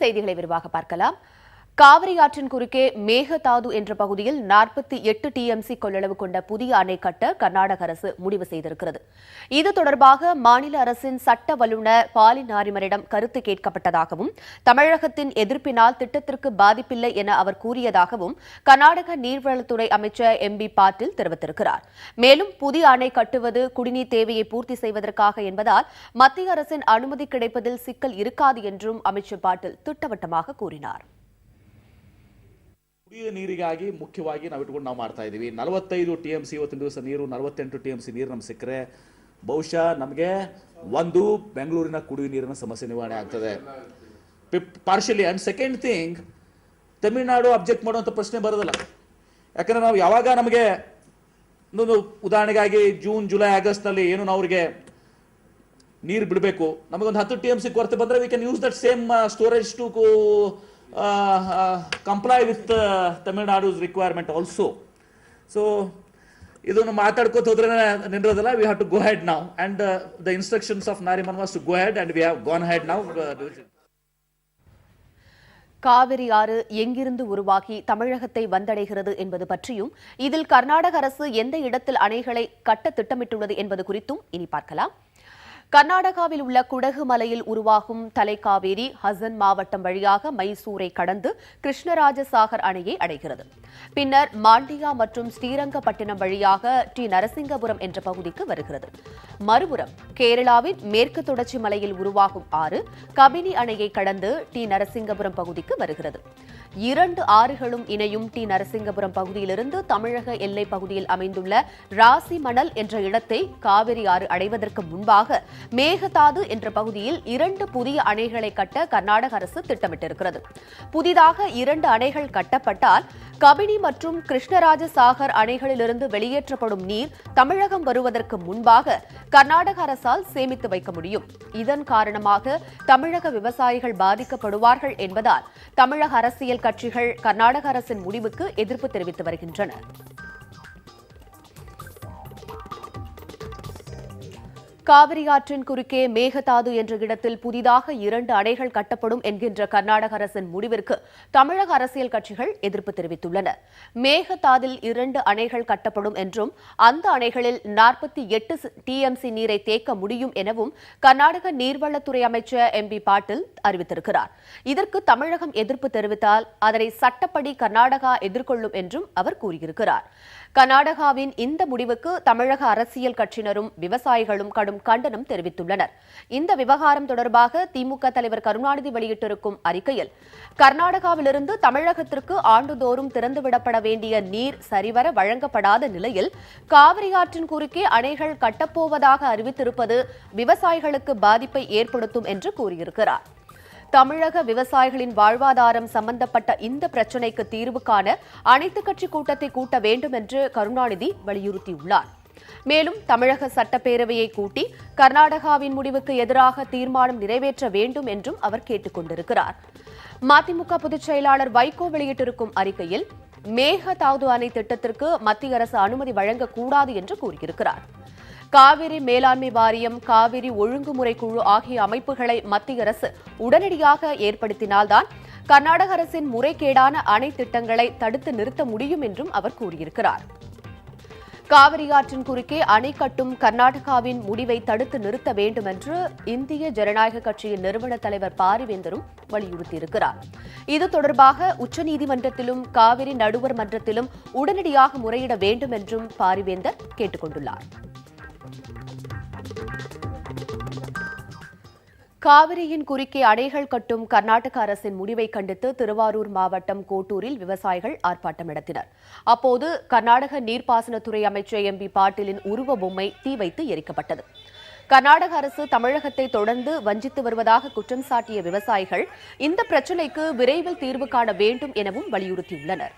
செய்திகளை விரிவாக பார்க்கலாம். காவிரி ஆற்றின் குறுக்கே மேகதாது என்ற பகுதியில் 48 டிஎம்சி கொள்ளளவு கொண்ட புதிய அணை கட்ட கர்நாடக அரசு முடிவு செய்திருக்கிறது. இது தொடர்பாக மாநில அரசின் சட்ட வல்லுநர் பாலி நாரிமனிடம் கருத்து கேட்கப்பட்டதாகவும் தமிழகத்தின் எதிர்ப்பினால் திட்டத்திற்கு பாதிப்பில்லை என அவர் கூறியதாகவும் கர்நாடக நீர்வளத்துறை அமைச்சர் எம்பி பாட்டீல் தெரிவித்திருக்கிறார். மேலும் புதிய அணை கட்டுவது குடிநீர் தேவையை பூர்த்தி செய்வதற்காக என்பதால் மத்திய அரசின் அனுமதி கிடைப்பதில் சிக்கல் இருக்காது என்றும் அமைச்சர் பாட்டீல் திட்டவட்டமாக கூறினார். ಕುಡಿಯುವ ನೀರಿಗಾಗಿ ಮುಖ್ಯವಾಗಿ ನಾವು ಇಟ್ಕೊಂಡು ನಾವು ಮಾಡ್ತಾ ಇದ್ದೀವಿ. 45 ಟಿಎಂಸಿ ಇವತ್ತಿನ ದಿವಸ ನೀರು, 48 ಟಿಎಂಸಿ ನೀರು ನಮ್ಗೆ ಸಿಕ್ಕರೆ ಬಹುಶಃ ನಮಗೆ ಒಂದು ಬೆಂಗಳೂರಿನ ಕುಡಿಯುವ ನೀರಿನ ಸಮಸ್ಯೆ ನಿವಾರಣೆ ಆಗ್ತದೆ partially. And second thing, Tamil Nadu object ಮಾಡುವಂಥ ಪ್ರಶ್ನೆ ಬರೋದಿಲ್ಲ. ಯಾಕಂದ್ರೆ ನಾವು ಯಾವಾಗ ನಮಗೆ ಉದಾಹರಣೆಗಾಗಿ ಜೂನ್, ಜುಲೈ, ಆಗಸ್ಟ್ನಲ್ಲಿ ಏನು ನಾವು ಅವರಿಗೆ ನೀರು ಬಿಡಬೇಕು, ನಮಗೊಂದು 10 ಟಿಎಂಸಿ ಕೊರತೆ ಬಂದರೆ we can use that same storage to comply with Tamil Nadu's requirement also. So ಇದನ್ನು ಮಾತಾಡ್ಕೋತ ಹೋದ್ರೆ ನಿಂದ್ರೋದಲ್ಲ. We have to go ahead now and the instructions of Nariman was to go ahead and we have gone ahead now. Kaveri ஆறு எங்கிருந்து உருவாகி தமிழகத்தை வந்தடைகிறது என்பது பற்றியும் இதில் கர்நாடக அரசு எந்த இடத்தில் அணைகளை கட்ட திட்டமிட்டுள்ளது என்பது குறித்தும் இனி பார்க்கலாம். கர்நாடகாவில் உள்ள குடகு மலையில் உருவாகும் தலைக்காவேரி ஹசன் மாவட்டம் வழியாக மைசூரை கடந்து கிருஷ்ணராஜசாகர் அணையை அடைகிறது. பின்னர் மாண்டியா மற்றும் ஸ்ரீரங்கப்பட்டினம் வழியாக டி நரசிங்கபுரம் என்ற பகுதிக்கு வருகிறது. மறுபுறம் கேரளாவின் மேற்கு தொடர்ச்சி மலையில் உருவாகும் ஆறு கபினி அணையை கடந்து டி நரசிங்கபுரம் பகுதிக்கு வருகிறது. 2 ஆறுகளும் இணையும் டி நரசிங்கபுரம் பகுதியிலிருந்து தமிழக எல்லை பகுதியில் அமைந்துள்ள ராசி மணல் என்ற இடத்தை காவிரி ஆறு அடைவதற்கு முன்பாக மேகதாது என்ற பகுதியில் 2 புதிய அணைகளை கட்ட கர்நாடக அரசு திட்டமிட்டிருக்கிறது. புதிதாக 2 அணைகள் கட்டப்பட்டால் கபினி மற்றும் கிருஷ்ணராஜசாகர் அணைகளிலிருந்து வெளியேற்றப்படும் நீர் தமிழகம் வருவதற்கு முன்பாக கர்நாடக அரசால் சேமித்து வைக்க முடியும். இதன் காரணமாக தமிழக விவசாயிகள் பாதிக்கப்படுவார்கள் என்பதால் தமிழக அரசியல் கட்சிகள் கர்நாடக அரசின் முடிவுக்கு எதிர்ப்பு தெரிவித்து வருகின்றன. காவிரி ஆற்றின் குறுக்கே மேகதாது என்ற இடத்தில் புதிதாக 2 அணைகள் கட்டப்படும் என்கின்ற கர்நாடக அரசின் முடிவிற்கு தமிழக அரசியல் கட்சிகள் எதிர்ப்பு தெரிவித்துள்ளன. மேகதாதில் 2 அணைகள் கட்டப்படும் என்றும் அந்த அணைகளில் 48 டிஎம்சி நீரை தேக்க முடியும் எனவும் கர்நாடக நீர்வளத்துறை அமைச்சர் எம்பி பாட்டீல் அறிவித்திருக்கிறார். இதற்கு தமிழகம் எதிர்ப்பு தெரிவித்தால் அதனை சட்டப்படி கர்நாடகா எதிர்கொள்ளும் என்றும் அவர் கூறியிருக்கிறார். கர்நாடகாவின் இந்த முடிவுக்கு தமிழக அரசியல் கட்சியினரும் விவசாயிகளும் கடும் கண்டனம் தெரிவித்துள்ளனர். இந்த விவகாரம் தொடர்பாக திமுக தலைவர் கருணாநிதி வெளியிட்டிருக்கும் அறிக்கையில் கர்நாடகாவிலிருந்து தமிழகத்திற்கு ஆண்டுதோறும் திறந்துவிடப்பட வேண்டிய நீர் சரிவர வழங்கப்படாத நிலையில் காவிரி ஆற்றின் குறுக்கே அணைகள் கட்டப்போவதாக அறிவித்திருப்பது விவசாயிகளுக்கு பாதிப்பை ஏற்படுத்தும் என்று கூறியிருக்கிறார். தமிழக விவசாயிகளின் வாழ்வாதாரம் சம்பந்தப்பட்ட இந்த பிரச்சினைக்கு தீர்வு காண அனைத்துக் கட்சி கூட்டத்தை கூட்ட வேண்டும் என்று கருணாநிதி வலியுறுத்தியுள்ளார். மேலும் தமிழக சட்டப்பேரவையை கூட்டி கர்நாடகாவின் முடிவுக்கு எதிராக தீர்மானம் நிறைவேற்ற வேண்டும் என்றும் அவர் கேட்டுக் கொண்டிருக்கிறார். மதிமுக பொதுச் செயலாளர் வைகோ வெளியிட்டிருக்கும் அறிக்கையில் மேகதாது அணை திட்டத்திற்கு மத்திய அரசு அனுமதி வழங்கக்கூடாது என்று கூறியிருக்கிறார். காவிரி மேலாண்மை வாரியம், காவிரி ஒழுங்குமுறை குழு ஆகிய அமைப்புகளை மத்திய அரசு உடனடியாக ஏற்படுத்தினால்தான் கர்நாடக அரசின் முறைகேடான அணை திட்டங்களை தடுத்து நிறுத்த முடியும் என்றும் அவர் கூறியிருக்கிறார். காவிரி ஆற்றின் குறுக்கே அணை கட்டும் கர்நாடகாவின் முடிவை தடுத்து நிறுத்த வேண்டும் என்று இந்திய ஜனநாயக கட்சியின் நிறுவன தலைவர் பாரிவேந்தரும் வலியுறுத்தியிருக்கிறார். இது தொடர்பாக உச்சநீதிமன்றத்திலும் காவிரி நடுவர் மன்றத்திலும் உடனடியாக முறையிட வேண்டும் என்றும் பாரிவேந்தர் கேட்டுக் கொண்டுள்ளார். காவிரியின் குறுக்கே அணைகள் கட்டும் கர்நாடக அரசின் முடிவை கண்டித்து திருவாரூர் மாவட்டம் கோட்டூரில் விவசாயிகள் ஆர்ப்பாட்டம் நடத்தினர். அப்போது கர்நாடக நீர்ப்பாசனத்துறை அமைச்சர் எம்பி பாட்டீலின் உருவ பொம்மை தீ வைத்து எரிக்கப்பட்டது. கர்நாடக அரசு தமிழகத்தை தொடர்ந்து வஞ்சித்து வருவதாக குற்றம் சாட்டிய விவசாயிகள் இந்த பிரச்சினைக்கு விரைவில் தீர்வு காண வேண்டும் எனவும் வலியுறுத்தியுள்ளனர்.